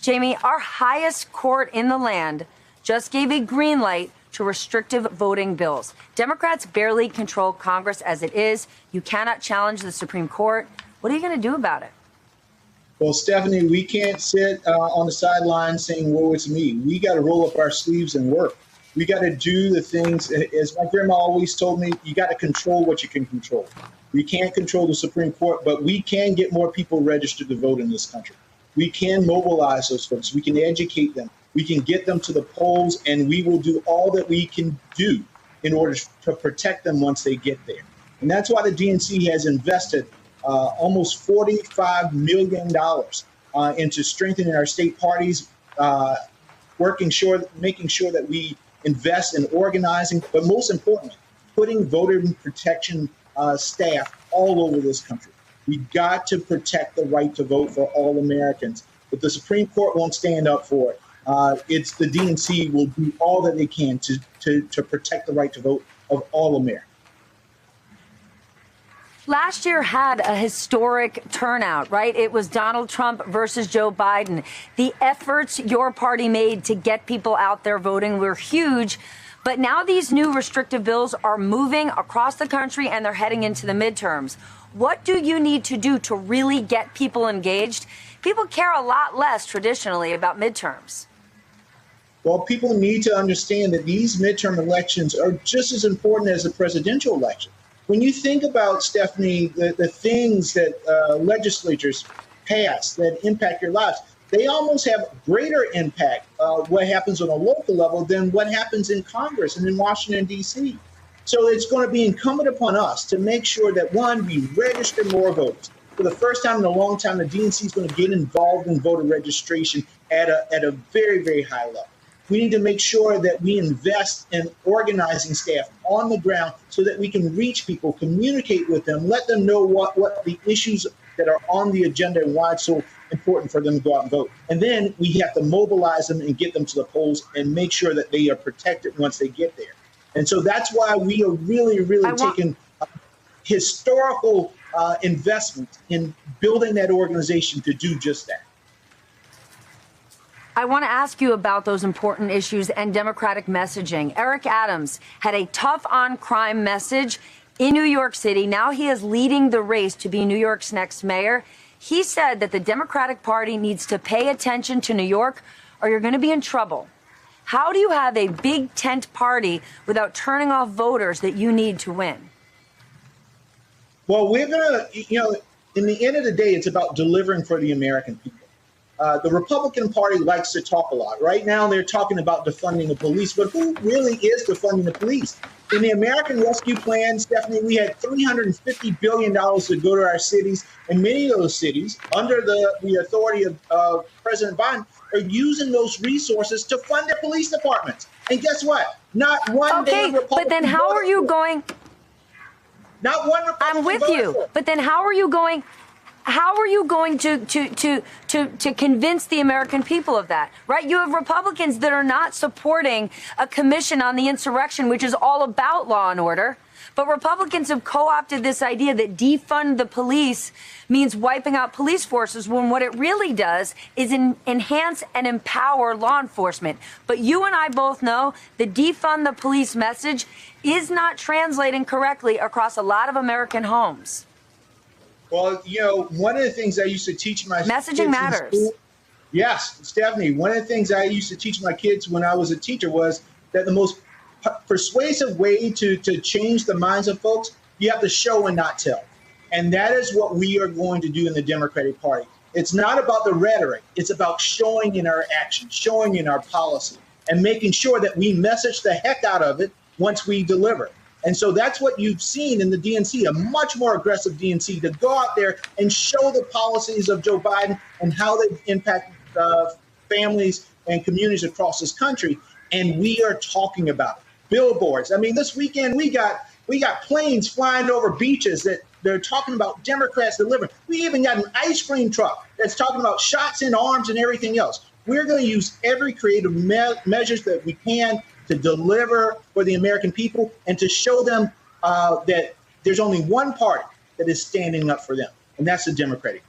Jamie, our highest court in the land just gave a green light to restrictive voting bills. Democrats barely control Congress as it is. You cannot challenge the Supreme Court. What are you going to do about it? Well, Stephanie, we can't sit on the sidelines saying, woe is me. We got to roll up our sleeves and work. We got to do the things, as my grandma always told me, you got to control what you can control. We can't control the Supreme Court, but we can get more people registered to vote in this country. We can mobilize those folks. We can educate them. We can get them to the polls, and we will do all that we can do in order to protect them once they get there. And that's why the DNC has invested almost $45 million into strengthening our state parties, making sure that we invest in organizing, but most importantly, putting voter protection staff all over this country. We've got to protect the right to vote for all Americans. But the Supreme Court won't stand up for it. It's the DNC will do all that they can to protect the right to vote of all Americans. Last year had a historic turnout, right? It was Donald Trump versus Joe Biden. The efforts your party made to get people out there voting were huge. But now these new restrictive bills are moving across the country and they're heading into the midterms. What do you need to do to really get people engaged? People care a lot less traditionally about midterms. Well, people need to understand that these midterm elections are just as important as the presidential election. When you think about, Stephanie, the things that legislatures pass that impact your lives, they almost have greater impact what happens on a local level than what happens in Congress and in Washington, D.C. So it's going to be incumbent upon us to make sure that, one, we register more voters. For the first time in a long time, the DNC is going to get involved in voter registration at a very, very high level. We need to make sure that we invest in organizing staff on the ground so that we can reach people, communicate with them, let them know what the issues that are on the agenda and why it's so important for them to go out and vote. And then we have to mobilize them and get them to the polls and make sure that they are protected once they get there. And so that's why we are really, really taking historical investment in building that organization to do just that. I want to ask you about those important issues and Democratic messaging. Eric Adams had a tough on crime message in New York City. Now he is leading the race to be New York's next mayor. He said that the Democratic Party needs to pay attention to New York or you're going to be in trouble. How do you have a big tent party without turning off voters that you need to win? Well, we're going to, in the end of the day, it's about delivering for the American people. The Republican Party likes to talk a lot. Right now, they're talking about defunding the police, but who really is defunding the police? In the American Rescue Plan, Stephanie, we had $350 billion to go to our cities, and many of those cities, under the authority of President Biden, are using those resources to fund their police departments. And guess what? Not one damn Republican. But then how are you going? Not one Republican. I'm with you. But then how are you going? How are you going to convince the American people of that, right? You have Republicans that are not supporting a commission on the insurrection, which is all about law and order. But Republicans have co-opted this idea that defund the police means wiping out police forces, when what it really does is enhance and empower law enforcement. But you and I both know the defund the police message is not translating correctly across a lot of American homes. Well, one of the things I used to teach my messaging matters. Yes, Stephanie, one of the things I used to teach my kids when I was a teacher was that the most persuasive way to change the minds of folks, you have to show and not tell. And that is what we are going to do in the Democratic Party. It's not about the rhetoric. It's about showing in our action, showing in our policy, and making sure that we message the heck out of it once we deliver. And so that's what you've seen in the DNC, a much more aggressive DNC, to go out there and show the policies of Joe Biden and how they impact families and communities across this country. And we are talking about billboards. I mean, this weekend we got planes flying over beaches that they're talking about Democrats delivering. We even got an ice cream truck that's talking about shots in arms and everything else. We're going to use every creative measures that we can to deliver for the American people and to show them that there's only one party that is standing up for them, and that's the Democratic Party.